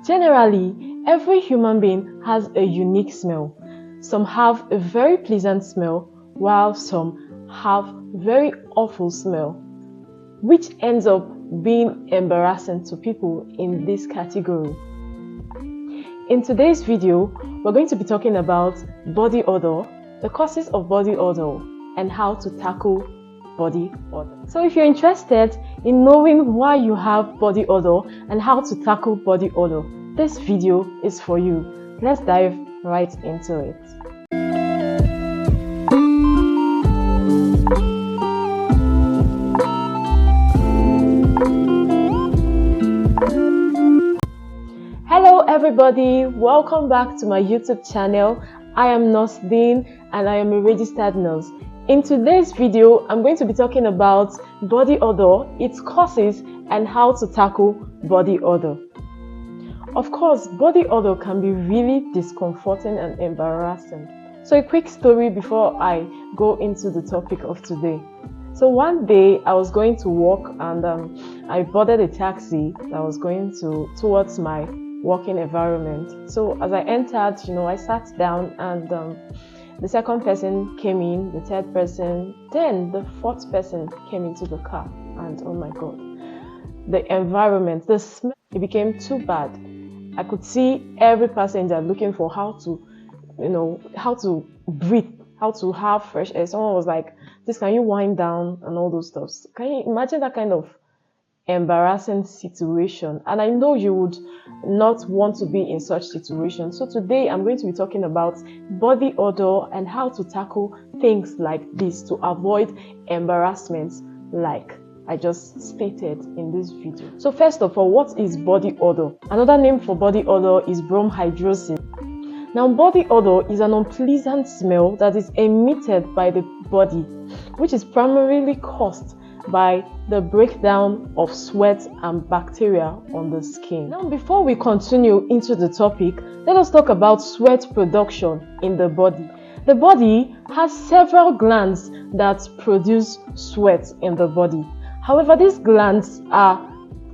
Generally, every human being has a unique smell. Some have a very pleasant smell, while some have very awful smell, which ends up being embarrassing to people in this category. In today's video, we're going to be talking about body odor, the causes of body odor, and how to tackle body odor. So if you're interested in knowing why you have body odor and how to tackle body odor, this video is for you. Let's dive right into it. Hello everybody, welcome back to my YouTube channel. I am Nurse Dean and I am a registered nurse. In today's video, I'm going to be talking about body odor, its causes, and how to tackle body odor. Of course, body odor can be really discomforting and embarrassing. So a quick story before I go into the topic of today. So one day I was going to work and I boarded a taxi that was going towards my working environment. So as I entered, I sat down and the second person came in, the third person, then the fourth person came into the car. And oh my God, the environment, the smell, it became too bad. I could see every passenger looking for how to breathe, how to have fresh air. Someone was like, "This, can you wind down?" and all those stuff. Can you imagine that kind of embarrassing situation? And I know you would not want to be in such situation. So today I'm going to be talking about body odor and how to tackle things like this to avoid embarrassments like I just stated in this video. So first of all, what is body odor? Another name for body odor is bromhidrosis. Now, body odor is an unpleasant smell that is emitted by the body, which is primarily caused by the breakdown of sweat and bacteria on the skin. Now, before we continue into the topic, let us talk about sweat production in the body. The body has several glands that produce sweat in the body. However, these glands are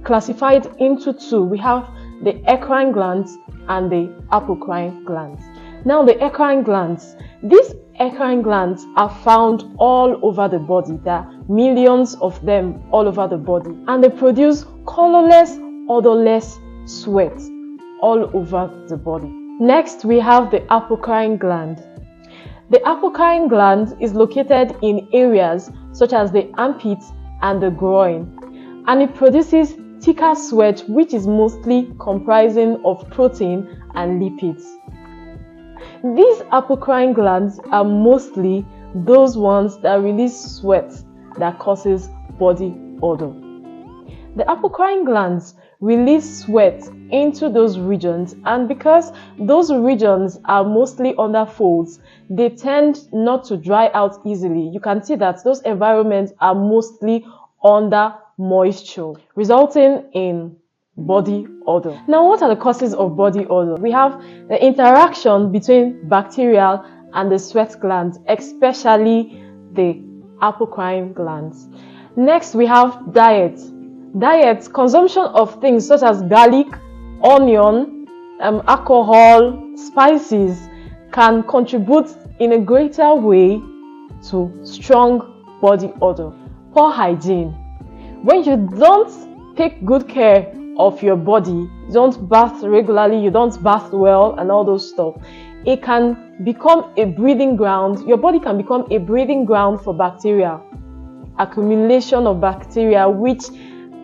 classified into two. We have the eccrine glands and the apocrine glands. Now, the eccrine glands. These eccrine glands are found all over the body. There are millions of them all over the body. And they produce colorless, odorless sweat all over the body. Next, we have the apocrine gland. The apocrine gland is located in areas such as the armpit and the groin, and it produces thicker sweat, which is mostly comprising of protein and lipids. These apocrine glands are mostly those ones that release sweat that causes body odor. The apocrine glands release sweat into those regions, and because those regions are mostly under folds, they tend not to dry out easily. You can see that those environments are mostly under moisture, resulting in body odor. Now, what are the causes of body odor? We have the interaction between bacteria and the sweat glands, especially the apocrine glands. Next, we have diet. Consumption of things such as garlic, onion, alcohol, spices can contribute in a greater way to strong body odor. Poor hygiene. When you don't take good care of your body, you don't bath regularly, you don't bath well and all those stuff, it can become a breeding ground. Your body can become a breeding ground for bacteria, accumulation of bacteria, which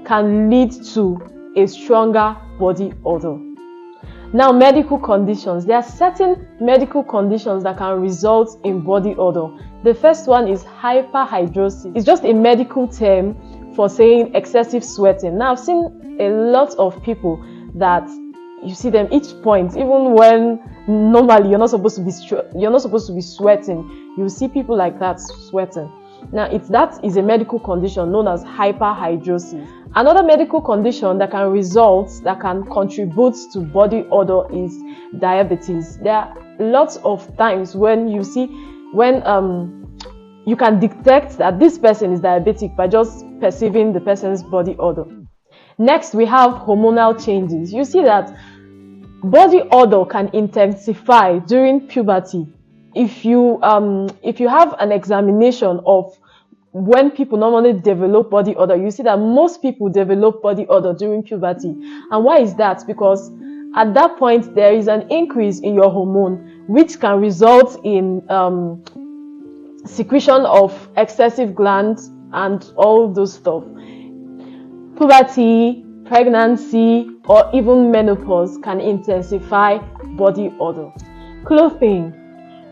can lead to a stronger body odor. Now, medical conditions. There are certain medical conditions that can result in body odor. The first one is hyperhidrosis. It's just a medical term for saying excessive sweating. Now, I've seen a lot of people that you see them each point, even when normally you're not supposed to be sweating. You see people like that sweating. Now, that is a medical condition known as hyperhidrosis. Another medical condition that can contribute to body odor is diabetes. There are lots of times when you can detect that this person is diabetic by just perceiving the person's body odor. Next, we have hormonal changes. You see that Body odor can intensify during puberty. If you have an examination of when people normally develop body odor, you see that most people develop body odor during puberty. And why is that? Because at that point there is an increase in your hormone, which can result in secretion of excessive glands and all those stuff. Puberty, pregnancy, or even menopause can intensify body odor. Clothing.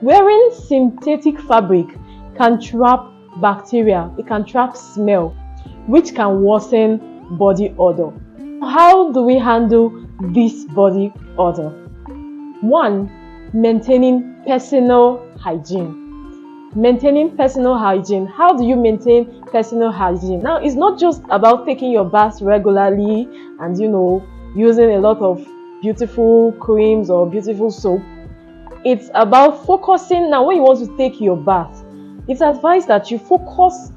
Wearing synthetic fabric can trap bacteria. It can trap smell, which can worsen body odor. How do we handle this body odor? 1. Maintaining personal hygiene. Maintaining personal hygiene. How do you maintain personal hygiene? Now, it's not just about taking your bath regularly and using a lot of beautiful creams or beautiful soap. It's about focusing. Now, when you want to take your bath, it's advised that you focus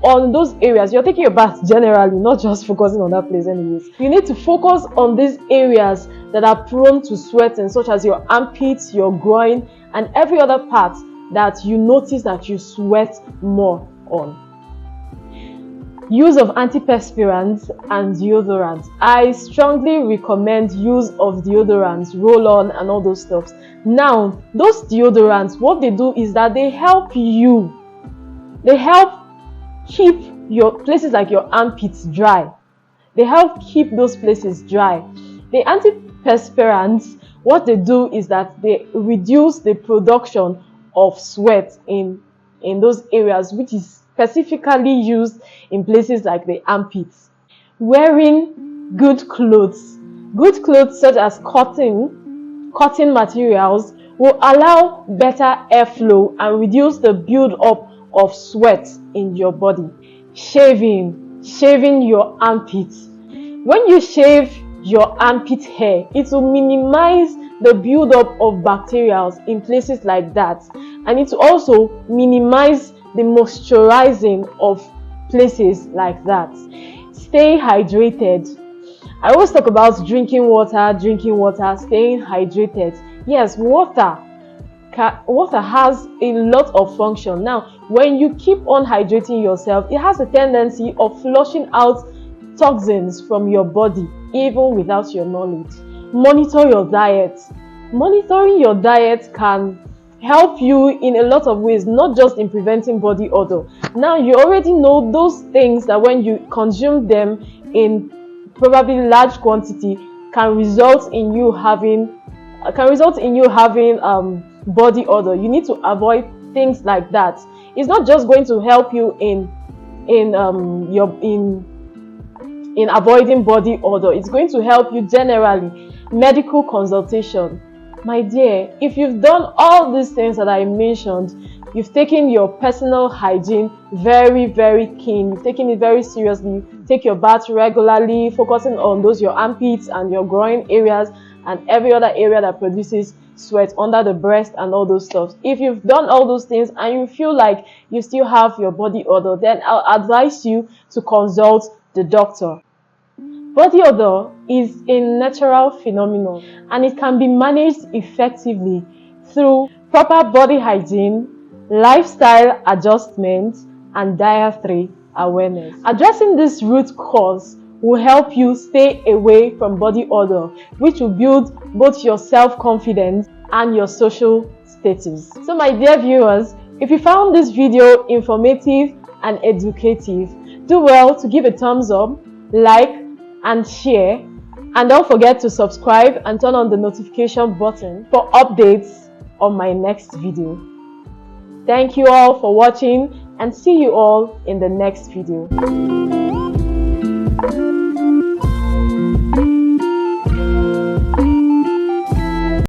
on those areas. You're taking your bath generally, not just focusing on that place anyways. You need to focus on these areas that are prone to sweating, such as your armpits, your groin, and every other part that you notice that you sweat more on. Use of antiperspirants and deodorants. I strongly recommend use of deodorants, roll-on, and all those stuff. Now, those deodorants, what they do is that they help keep your places like your armpits dry. They help keep those places dry. The antiperspirants, what they do is that they reduce the production of sweat in those areas, which is specifically used in places like the armpits. Wearing good clothes. Good clothes such as cotton materials will allow better airflow and reduce the build-up of sweat in your body. Shaving your armpits. When you shave your armpit hair, it will minimize the build-up of bacteria in places like that, and it will also minimize the moisturizing of places like that. Stay hydrated. I always talk about drinking water, staying hydrated. Yes, water has a lot of function. Now, when you keep on hydrating yourself, it has a tendency of flushing out toxins from your body, even without your knowledge. Monitor your diet. Monitoring your diet can help you in a lot of ways, not just in preventing body odor. Now, you already know those things that when you consume them in probably large quantity can result in you having body odor. You need to avoid things like that. It's not just going to help you in avoiding body odor. It's going to help you generally. Medical consultation. My dear, if you've done all these things that I mentioned, you've taken your personal hygiene very, very keen. You've taken it very seriously. Take your bath regularly, focusing on your armpits and your groin areas and every other area that produces sweat under the breast and all those stuff. If you've done all those things and you feel like you still have your body odor, then I'll advise you to consult the doctor. Body odor is a natural phenomenon and it can be managed effectively through proper body hygiene, lifestyle adjustment, and dietary awareness. Addressing this root cause will help you stay away from body odor, which will build both your self-confidence and your social status. So my dear viewers, if you found this video informative and educative, do well to give a thumbs up, like, and share, and don't forget to subscribe and turn on the notification button for updates on my next video. Thank you all for watching and see you all in the next video.